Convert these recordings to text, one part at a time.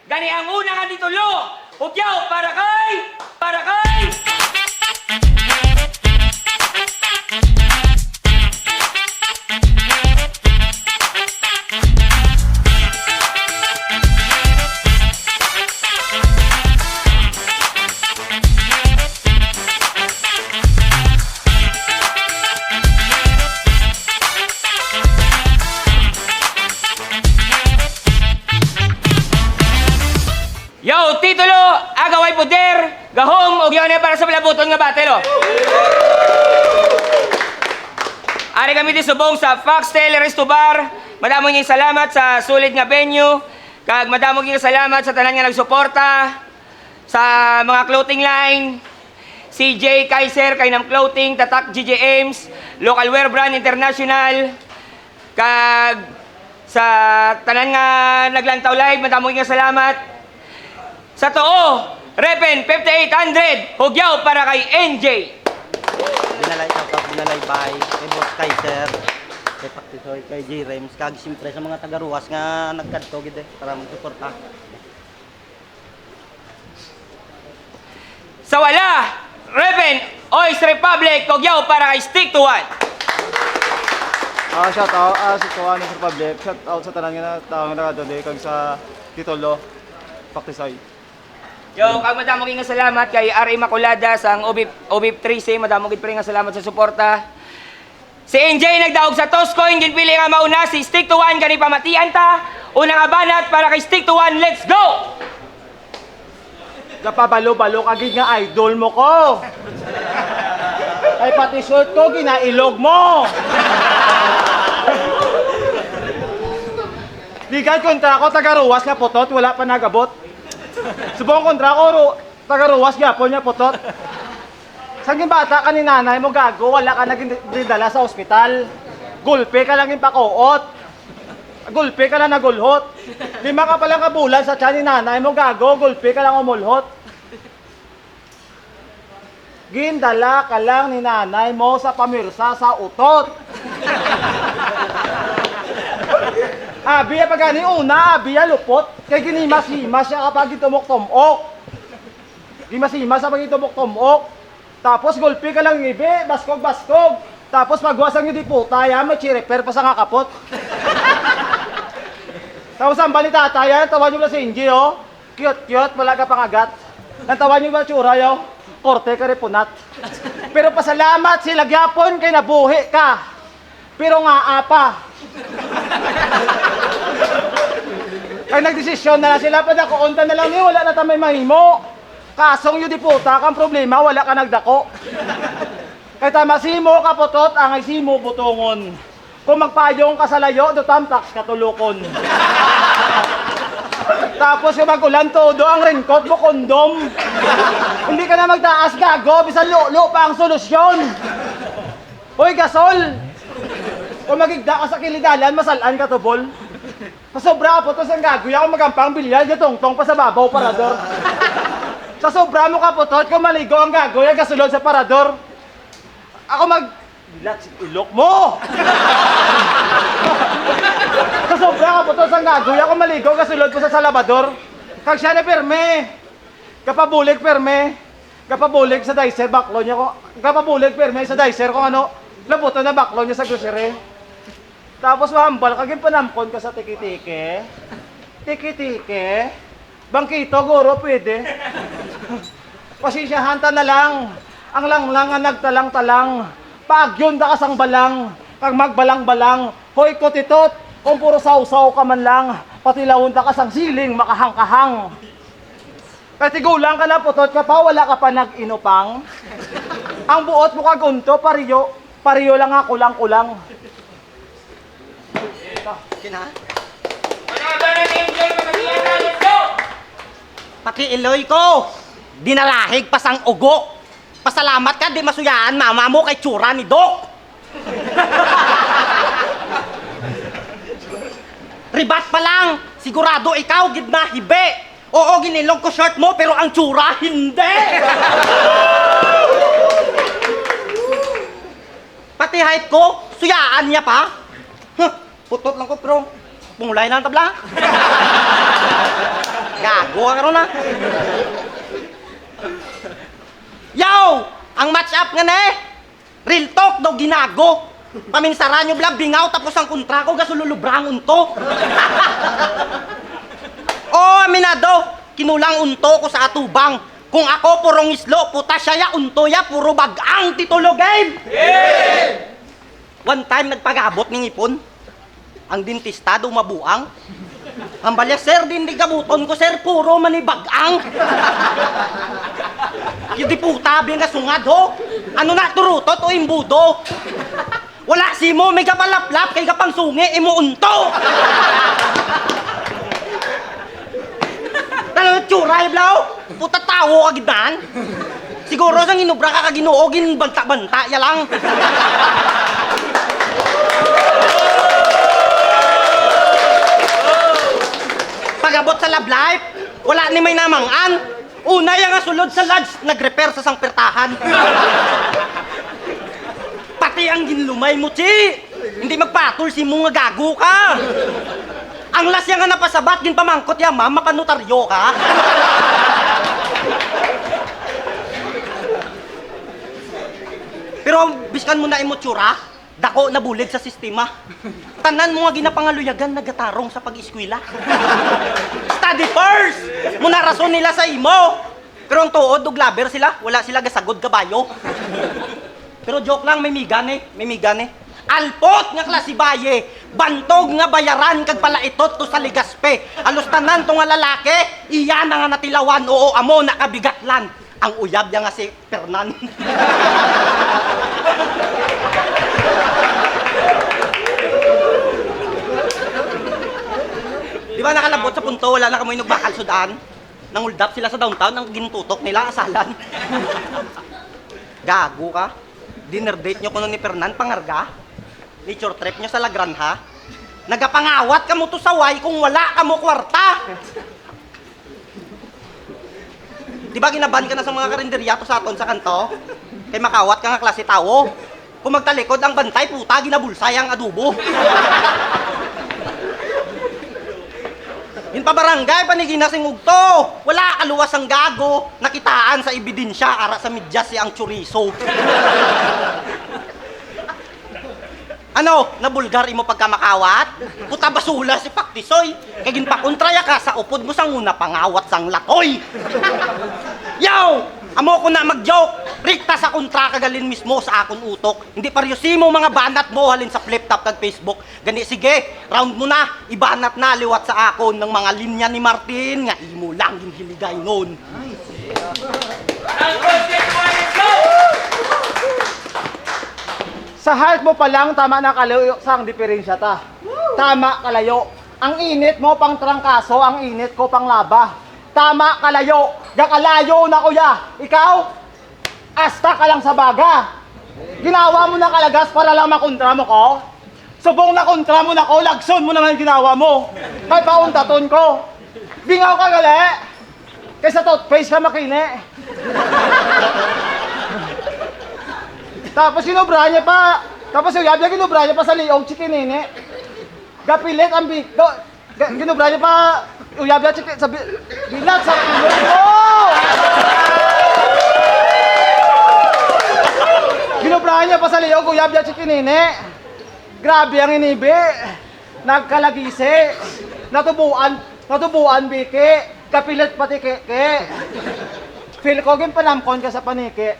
Gani ang una nga dito lo. Hugyaw para kay. Para kay. Yo, titulo, agaway poder, gahom, og yun para sa palabuton nga batelo. Ari kami di subong sa Foxtel Resto Bar. Madamo ngayong salamat sa sulit nga venue. Kag madamo ngayong salamat sa tanan nga nagsuporta sa mga clothing line. CJ Kaiser, Kainam Clothing, Tatak GJ Ames, Local Wear Brand International. Kag sa tanan nga naglantaw live, madamo ngayong salamat. Sa too, Repen 5800, hugyaw para kay NJ. Binalay by kay Boss Kaiser, kay Paktisoy, kay J. Rems, kag siyempre sa mga taga-ruwas nga nagkadto gid para magsuporta. Sa wala, Repen Ois Republic, hugyaw para kay Stick to One. Shout out sa Tuwan ng Republic. Shout out sa tanan nga taong nakadali kag sa titulo Paktisoy. Yo, kag madamo nga salamat kay R. Immaculada sa OBIP 13, madamo gid pre nga salamat sa suporta. Si NJ nagdaog sa Toscoin, ginpili nga mauna si Stick to One gani pamatian ta. Unang abanat para kay Stick to One, let's go. Napabalo-balo kagid nga idol mo ko. Ay pati short ko ginailog mo. Ligan kontra ko taga-ruwas nga potot, wala pa nagabot. Subong kontra ko taga-ruwas gyapon nya potot. Sang bata ka ni nanay mo gago, wala ka naging didala sa ospital. Gulpe ka lang impakuot. Gulpe ka lang nagulhot. 5 ka pa lang kabulan sa tiyan ni nanay mo gago, gulpe ka lang umulhot. Gindala ka lang ni nanay mo sa pamirsa sa utot. Abiya pag gani una, abiya lupot. Kay ginimas-himas siya kapag itumok-tumok. Gimas-himas kapag itumok-tumok. Tapos gulpi ka lang ibi, baskog-baskog. Tapos pagwasang yung diputa, yan, may chireper pa sa kakapot. Tapos ang balita tayo, tawan nyo ba si Inji, oh? Cute-cute, wala ka pangagat. Nantawan nyo ba tsura, yo? Korte ka repunat. Pero pasalamat sila gyapon kay nabuhi ka. Pero nga apa. Kaya nagdesisyon na lang sila, padakuonta na lang wala na tamay mahimo. Kasong yung diputa kang problema, wala ka nagdako. Kaya tama simo kapotot, ang ay simo butongon. Kung magpayong ka sa layo, do tamtax katulukon. Tapos yung magulan todo, ang raincoat mo kondom. Hindi ka na magtaas gago, bisan lulo pa ang solusyon. Hoy gasol! Kung magigda ka sa kilidalan, masalaan ka to, bol. Sa sobra po to sang gagoy ako magampang bilyal, gatong-tong pa sa babaw parador. Sa sobra mo kapotot, kung maligo ang gagoy, gasulod sa parador. Ako bilat si ilok mo! Sa sobra kapotot sang gagoy, ako maligo, gasulod po sa salabador. Kag siya na perme. Kapabulig perme. Kapabulig sa dicer, baklo niya ko. Kapabulig perme sa dicer kung ano, labuto na baklo niya sa grocery. Tapos mahambal, kaging panampon ka sa tiki-tiki. Tiki-tiki. Bangkito, guro, pwede. Pasisyahanta na lang. Ang langlang nga nagtalang-talang. Paagyon da kasang balang. Kag magbalang-balang. Hoy kotitot, kung puro sausaw ka man lang. Patilawon da kasang siling makahang-kahang. Katigulang ka na putot ka pa, wala ka pa nag-inupang. Ang buot mo kagunto, pariyo lang nga kulang-kulang. Kina? Unang abanat ni NJ, pamatian ta, let's go. Pati iloy ko. Dinalahig pa sang ugo. Pasalamat ka, di masuyaan mama mo kay tsura ni Dok. Ribat pa lang, sigurado ikaw gid na hibe. Oo, ginilog ko shirt mo pero ang tsura hindi. Pati height ko, suyaan niya pa. Huh, putot lang ko pero pungulay na ang tabla. Gago. ka karon na. Yaw! Ang match up nga na eh! Real talk daw ginago! Paminsara nyo bla, bingaw tapos ang kontra ko gasululubrang unto. Oh, aminado! Kinulang unto ko sa atubang. Kung ako purong islo, puta siya ya, unto ya, puro bagang titulo game! One time nagpagabot ng ipon. Ang dentista daw mabuang. Ang balya, sir, din di gabuton ko, sir, puro manibagang. Yung di puta, nga sungad, ho. Ano na, turutot o imbudo? Wala si mo, may kapalaplap, kay kapang sungi, imuunto. Ano, tsuray, blaw? Puta tawo ka ginan. Siguro sang inubra ka kaginuogin, banta-banta, ya lang. Pagabot sa love life, wala ni may namangan. Una yung nga sulod sa lodge, nag-repair sa sangpertahan. Pati ang ginlumay mo, Chi. Hindi magpatol si mo nga gago ka. Ang las yung nga napasabat, ginpamangkot ya, ma'am, mapanutaryo ka. Pero biskan mo na imotsura, dako na bulig sa sistema. Tanan mo nga ginapangaluyagan nagatarong sa pag-eskwela. Study first! Muna rason nila sa imo. Pero ang tuod, duglaber sila, wala sila gasagod kabayo. Pero joke lang, may migane, may migane. Alpot nga klase baye, bantog nga bayaran kag palaitot to sa ligaspe. Alos tanan to nga lalaki, iya na nga natilawan, oo amo nakabigatlan. Ang uyab niya nga si Fernan. Di ba nakalabot sa punto, wala na kamoy nagbakal sudan? Nanguldap sila sa downtown, ang ginututok nila, asalan. Gago ka? Dinner date nyo kuno ni Fernan, pangarga? Nature trip nyo sa La Granja? Nagapangawat ka mo to sa way kung wala ka mo kwarta! Di ba ginaban ka na sa mga karinderya to sa aton sa kanto? Kay makawat ka nga klase tawo. Kung magtalikod ang bantay, puta, ginabulsay ang adobo. Yun pa barangay, panigina singugto. Wala kaluwas ang gago. Nakitaan sa ebidensya, ara sa medyas si ang chorizo. Ano, nabulgar imo pagka makawat? Puta basula si Paktisoy. Kaya ginpakontraya ka sa upod mo sang una pangawat sang latoy. Yaw! Amo ko na mag-joke. Rikta sa kontra kagalin mismo sa akon utok. Hindi paryosimo mga banat mo halin sa flip top kag Facebook. Gani sige, round mo na. Ibanat na liwat sa akon ng mga linya ni Martin nga imo lang ginhiligay nun. Sa heart mo pa lang, tama na kalayo sa ang diferensya ta. Tama kalayo. Ang init mo pang trangkaso, ang init ko pang laba. Tama kalayo. Gakalayo na kuya. Ikaw, asta ka lang sa baga. Ginawa mo na kalagas para lang makontra mo ko. Subong na kontra mo na ko, lagson mo naman ginawa mo. Kay pauntaton ko. Bingaw ka gali. Kaysa toothpaste ka makine. Tapos sinubra niya pa. Tapos uyab niya ginubra niya pa sa liog chikinini. Gapilit ang bito. Ginubra niya pa. Uyab niya chikin sa bilat sa ilong ko. Ginubra niya pa sa liog. Uyab niya chikinini. Grabe ang inibi. Nagkalagisi. Natubuan biki. Kapilit pati keke. Feel ko ginpanamkon ka sa paniki.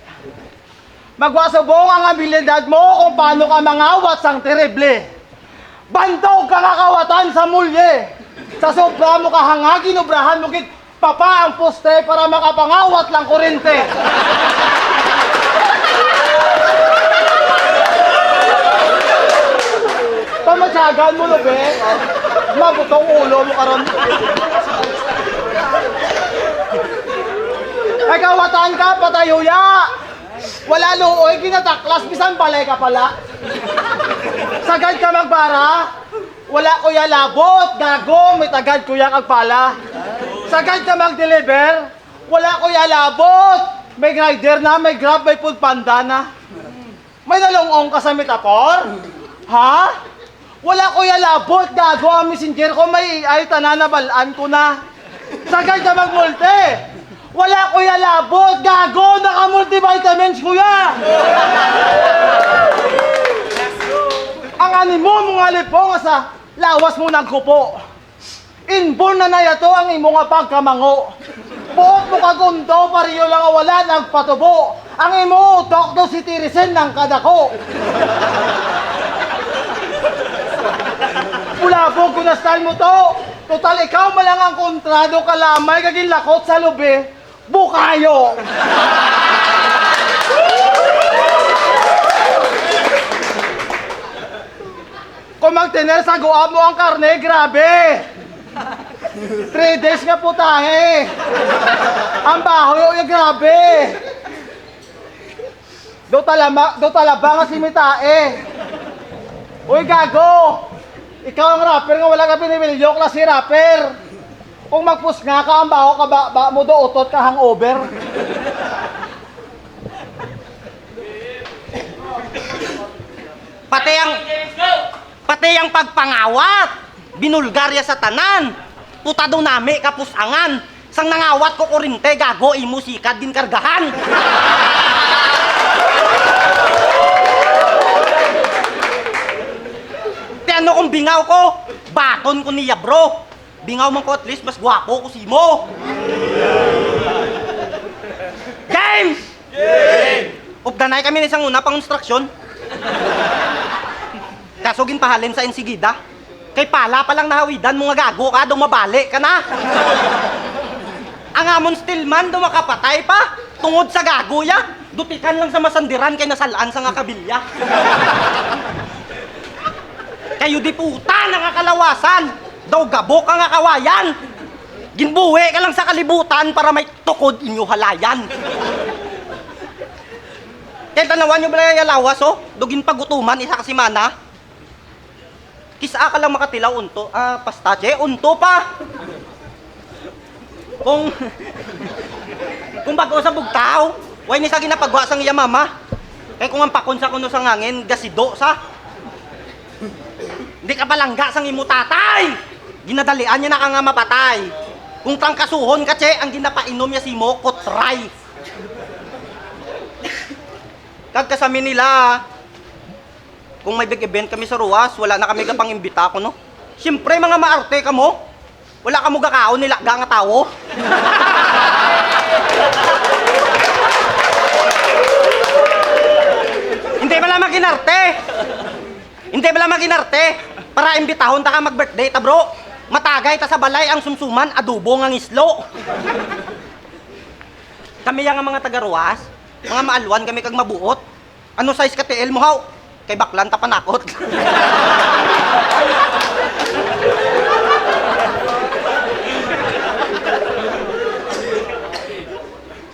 Magwasubong ang abilidad mo kung paano ka mangawat sang terrible. Bantog ka kakawatan sa mulye. Sa sobra mo kahangagin, obrahan mo git papa ang poste para makapangawat lang kurente. Pamatsagan mo no be. Mabutong ulo mo karon. Ay kawatan ka, patayo ya. Wala looy, kinataklas, bisan balay ka pala. Sagad ka magbara, wala kuya labot, gago, may tagad kuya kagpala. Sagad ka mag-deliver, wala kuya labot, may rider na, may grab, may food panda na. May nalungong ka sa metapor? Ha? Wala kuya labot, gago, ang messenger ko, may AI, tananabalaan ko na. Sagay ka magmulti! Wala kuya labot! Gago! Naka-multivitamins kuya! Ang animo mga lipong sa lawas mo ng kupo. Inborn na nayato ang imo nga pagkamango. Buot mo kagundo, pariyo lang wala nagpatubo. Ang imo utok do si Tirisen ng kadako. Ulabog ko na style mo to. Total ikaw malang ang kontrado kalamay kaging lakot sa lubi. Bukayo! Kung magtiner sa guab mo ang karne, grabe! 3 days nga putahe! Ang bahoy, grabe! Do talaba nga si Mitae! Uy, gago! Ikaw ang rapper nga wala ka pinimilyo, klase rapper! Kung magpus nga ka, ang baho ka ba mo do utot ka hangover? Pati ang pagpangawat, binulgarya sa tanan, puta daw nami kapusangan, sang nangawat ko kurinte, gago, imo sikad din kargahan. Ti ano kung bingaw ko, baton ko niya bro, bingaw man ko at least, mas gwapo ko si mo. Game! Updanay kami ng isang una pang instruksyon. Kaso ginpahalin sa insigida. Kay pala palang nahawidan mga gago ka, dumabali ka na. Ang amon stillman, dumakapatay pa. Tungod sa gago ya. Dutikan lang sa masandiran kay nasalaan sa nga kabilya. Kayo di puta nakakalawasan. Daw gabok ang nga kawayan. Ginbuwi ka lang sa kalibutan para may tukod inyo halayan. Kaya tanawan nyo ba yalawas oh? Dugin pagutuman, isa kasi mana. Kisa ka lang makatilaw unto. Pastache, unto pa. Kung bago sa bugtaw, way ni sa ginapagwa sang iya mama. Kaya kung ang pakon sa kuno sa ngangin, gasido sa. Hindi ka palangga sang imo tatay. Ginadalian niya na ka nga mapatay. Kung trangkasuhon ka, che, ang ginapainom niya si mo, kotray. Kagkasami nila, kung may big event kami sa Ruas, wala na kami kapang imbita ko, no? Siyempre, mga maarte ka mo. Wala ka mo gakao, nilakga nga tao. Hindi ba lang maginarte? Hindi ba lang maginarte? Para imbitahon ta ka mag-birthday, ta bro. Matagay ta sa balay ang sumsuman, adobo ng islo. Kami yang mga taga-Ruas, mga maalwan kami kag mabuot. Ano size ka TL mo haw? Kay baklan ta panakot.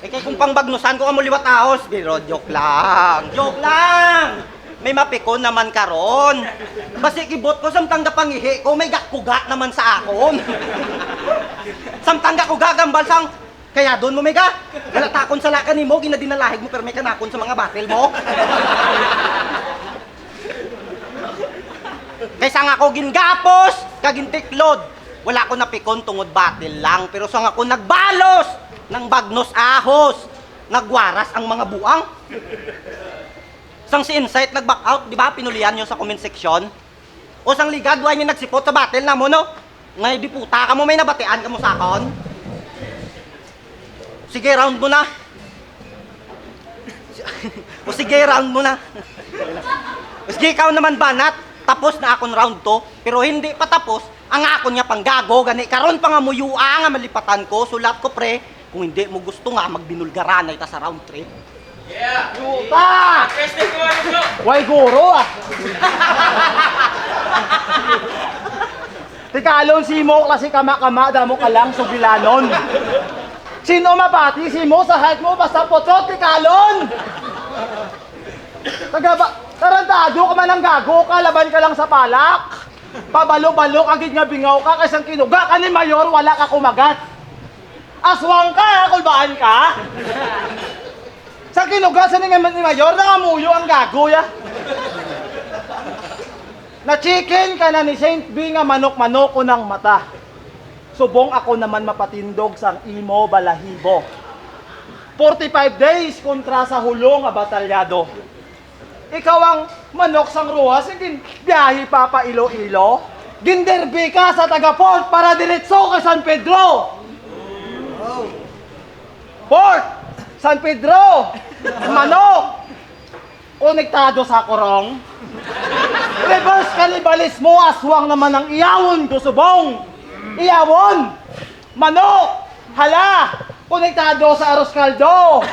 Kay kung pangbagnusan ko amo liwat ahos, biro joke lang. Joke lang. May mapikon naman karon. Basi kibot ko samtang gapangihi ko may gakuga naman sa akon. Samtang gakuga gambal sang kaya doon mo may ga. Wala takon sa lakan nimo ginadinalahig mo pero may kanakon sa mga battle mo. Kaysa nga ako gingapos, kagintiklod. Wala ko napikon tungod battle lang pero sang ako nagbalos ng bagnos ahos. Nagwaras ang mga buang. Sang si Insight nag-back out, di ba? Pinulian nyo sa comment section. O sang ligad, why nyo nagsipot sa battle na mo, no? Ngay di puta ka mo, may nabatian ka mo sa akon. Sige, round mo na. O sige, round mo na. O sige, ikaw naman banat. Tapos na akong round to, pero hindi pa tapos. Ang akon niya pang gago, gani. Karon pa nga muyua nga malipatan ko. Sulat ko, pre. Kung hindi mo gusto nga, magbinulgaran na ita sa round 3. Yeah! Yuta! Testing ko ano bro! Way guro ah! Tikalon si mo kasi kama-kama damo ka lang subilanon. Sino mapati si mo sa height mo basta potsot tikalon. Tarantado ka man ang gago ka, laban ka lang sa palak. Pabalo-balo agad nga bingaw ka kaysang kinuga ka ni Mayor wala ka kumagat. Aswang ka, kulbaan ka. Sa kinugasan ni Mayor, nangamuyo ang gago ya. Na chicken ka na ni Saint B nga manok-manok ko ng mata. Subong ako naman mapatindog sang imo balahibo. 45 days kontra sa hulong nga batalyado. Ikaw ang manok sang ruwas, hindi biyahe pa pa Iloilo. Ginderby ka sa taga-port para diretso ka San Pedro. Port! San Pedro! Manok! Konektado sa korong. Reverse kanibalismo, aswang naman ang iyawon ko subong. Iyawon! Manok! Hala! Konektado sa arroz caldo.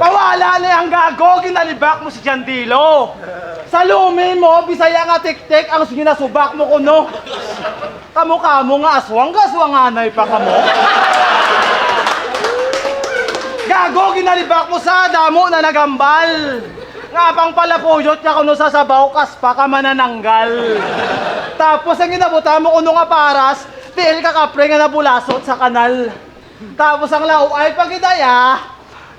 Pawala na yung gago, ginalibak mo si Jandilo. Sa lumi mo, bisaya nga tik-tik ang ginasubak mo kuno. Kamukha mo nga aswang, kaswanganay pa ka mo. Gago, ginalibak mo sa damo na nagambal. Nga pang palapuyot niya kuno sa sabaw, kas pa ka manananggal. Tapos ang ginabuta mo kuno nga paras, tiil ka kapre nga nabulasot sa kanal. Tapos ang lao ay pagidaya,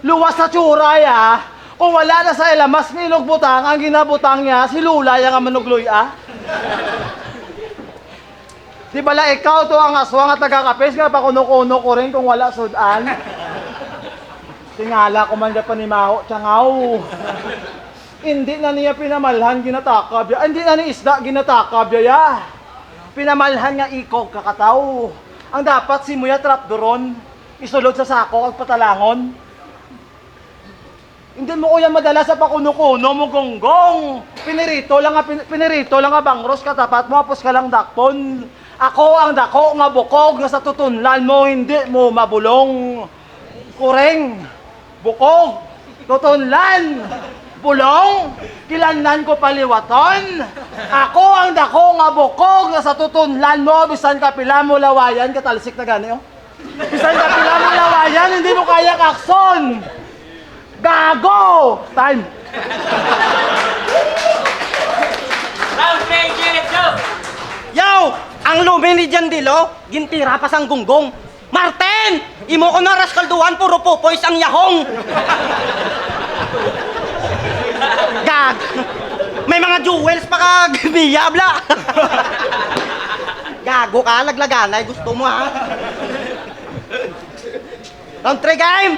luwas sa tsuraya. Kung wala na sa ilamas nilog butang, ang ginabutang niya, si Lula yung manugloy Di bala ikaw to ang aswang at nagkakapis nga pa kuno-kuno ko rin kung wala sudan. Tingala ko man pa ni Maho Tiyangaw. Hindi na niya pinamalhan ginatakab ya. Hindi na ni isda ginatakab ya. Pinamalhan nga ikog kakataw. Ang dapat si Muya trapdoron, isulod sa sako at patalangon. Hindi mo kuya madala sa pakuno-kuno mo gonggong. Pinirito lang nga bangros katapat mo apos ka lang dakpon. Ako ang dako nga bukog nga sa tutunlan mo hindi mo mabulong. Kureng, bukog, tutunlan, bulong, kilanlan ko paliwaton. Ako ang dako nga bukog nga sa tutunlan mo bisan kapila mo lawayan katalsik na gani oh. Bisan kapila mo lawayan hindi mo kaya kakson. Gago! Time! Round 3, G, let's go! Yo! Ang lumi ni Jandilo, gintira pa sang gunggong. Martin! Imo ko na raskalduhan, puro pupoys ang yahong. Gag! May mga jewels pa ka gumiyabla. Gago ka, laglaganay. Gusto mo ha? Round 3 game!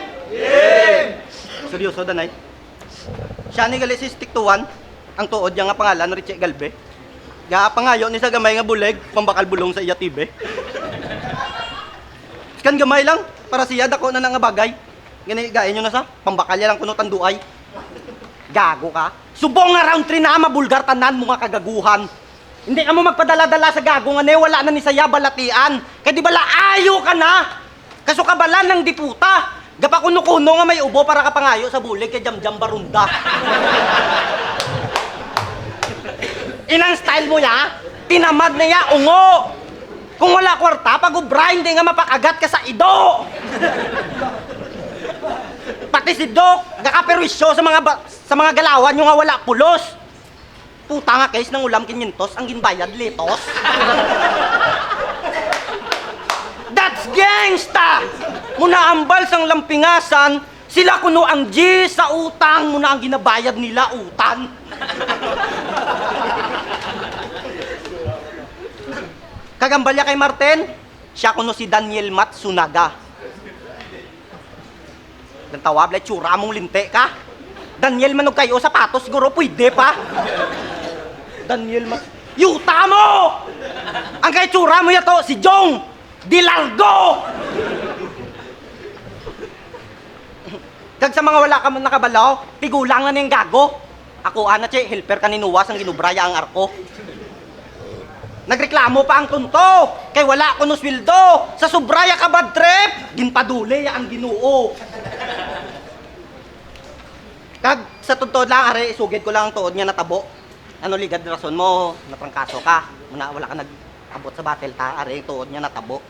Seryoso, danay. Siya ni gali si Stick to One. Ang tuod niya nga pangalan, Richie Galbe. Pangayo ni sa gamay nga buleg, pambakal bulong sa iya tibe. Kan gamay lang, para siya dako na nga bagay. Gani gayon nyo na sa, pambakal yan lang kuno tanduay. Gago ka. Subong nga round 3 na mabulgar tanan mo nga kagaguhan. Hindi ka mo magpadala-dala sa gago nga ne, wala na ni saya balatian. Kaya di bala ayo ka na. Kaso kabalan ng diputa. Gapa kuno-kuno nga may ubo para kapangayo sa bulig kay Jam-Jam Barunda. Inang style mo ya, tinamad na ya, ungo. Kung wala kwarta, pag-ubra, hindi nga mapakagat ka sa ido. Pati si Doc, gakaperwisyo sa mga galawan yung nga wala pulos. Puta nga case ng ulam 500, ang ginbayad litos. That's gangsta! Muna ambal sang lampingasan, sila kuno ang G sa utang, muna ang ginabayad nila utan. Kagambalya kay Martin, siya kuno si Daniel Matsunaga. Nantawab, like tsura mong linte ka. Daniel manog kayo, sapatos, siguro pwede pa. Daniel Yuta mo! Ang kay tsura mo yato, si Jong Dilargo! Kag sa mga wala ka man nakabalaw, pigulang na niyang gago. Ako ana che, helper kaninuwas ang ginubraya ang arko. Nagreklamo pa ang tunto, kay wala ko no sweldo. Sa subraya ka bad trip, ginpadule ang Ginoo. Kag sa tuntod lang, are, isugid ko lang ang tuod niya natabo. Ano ligad rason mo, natrangkaso ka. Muna wala ka nag-abot sa battle ta, are, tuod niya natabo.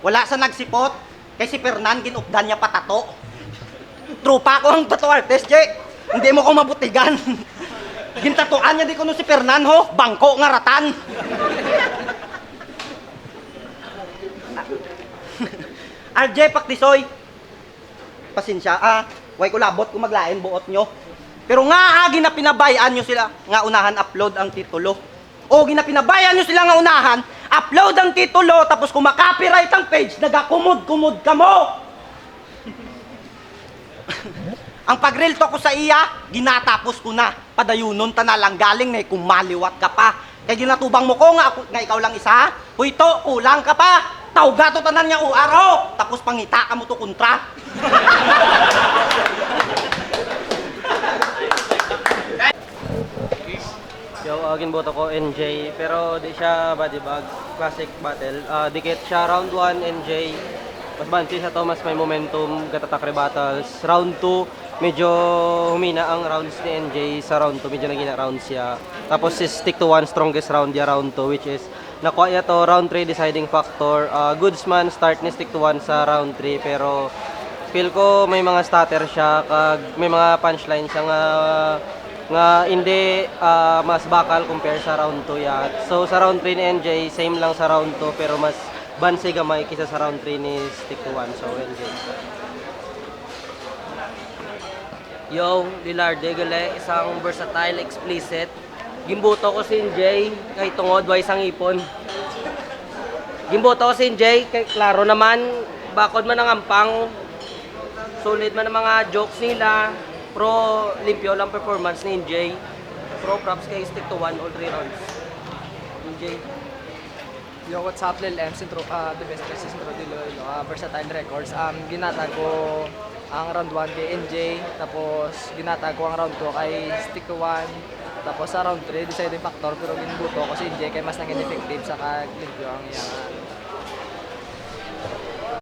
Wala sa nagsipot, kay si Fernan ginupdan niya patato. Trupa ko ang tattoo artist, Jay. Hindi mo ko mabutigan. Gintatuan niya di ko no si Fernan, ho. Bangko nga ratan. RJ Paktisoy. Pasensya, way ko labot kung maglain buot nyo. Pero nga ginapinabayaan nyo sila nga unahan upload ang titulo. O ginapinabayaan nyo sila nga unahan upload ang titulo tapos kung makopyright ang page, nagakumod-kumod ka mo. Ang pag-real talk ko sa iya, ginatapos ko na. Padayunon ta na lang galing na kung maliwat ka pa. Kaya ginatubang mo ko nga ikaw lang isa. Huyto, kulang ka pa. Tawga to tanan niya uaro. Tapos pangita ka mo to kontra. Yo, ginboto ko NJ, pero di siya body bag, classic battle. Dikit siya round 1 NJ. Mas bansi sa to, mas may momentum, gatatakre battles. Round 2, medyo humina ang rounds ni NJ sa round 2, medyo naging rounds siya. Tapos si stick to one, strongest round niya round 2, which is nakuha niya to round 3 deciding factor. Goodsman start ni stick to one sa round 3, pero feel ko may mga stutter siya, kag may mga punchline siya nga hindi mas bakal compare sa round 2 ya. So sa round 3 ni NJ, same lang sa round 2 pero mas bansi gamay kisa sa round 3 ni stick to one. So NJ. Yo, Lilarde Gale, isang versatile, explicit. Gimboto ko si NJ, kay tungod, way isang ipon. Gimboto ko si NJ, kay klaro naman, bakod man ang ampang, solid man ang mga jokes nila, pro limpyo lang performance ni NJ, pro props kay stick to one all 3 rounds. NJ. Yo, what's up, Lil M? The best versus Intro Dilo, Versatile Records. Ginatag ko ang round 1 kay NJ, tapos ginatag ko ang round 2 kay Stick to One, tapos sa round 3, deciding factor, pero ginubuto ko si NJ kay mas naging effective sa limpyo ang iyang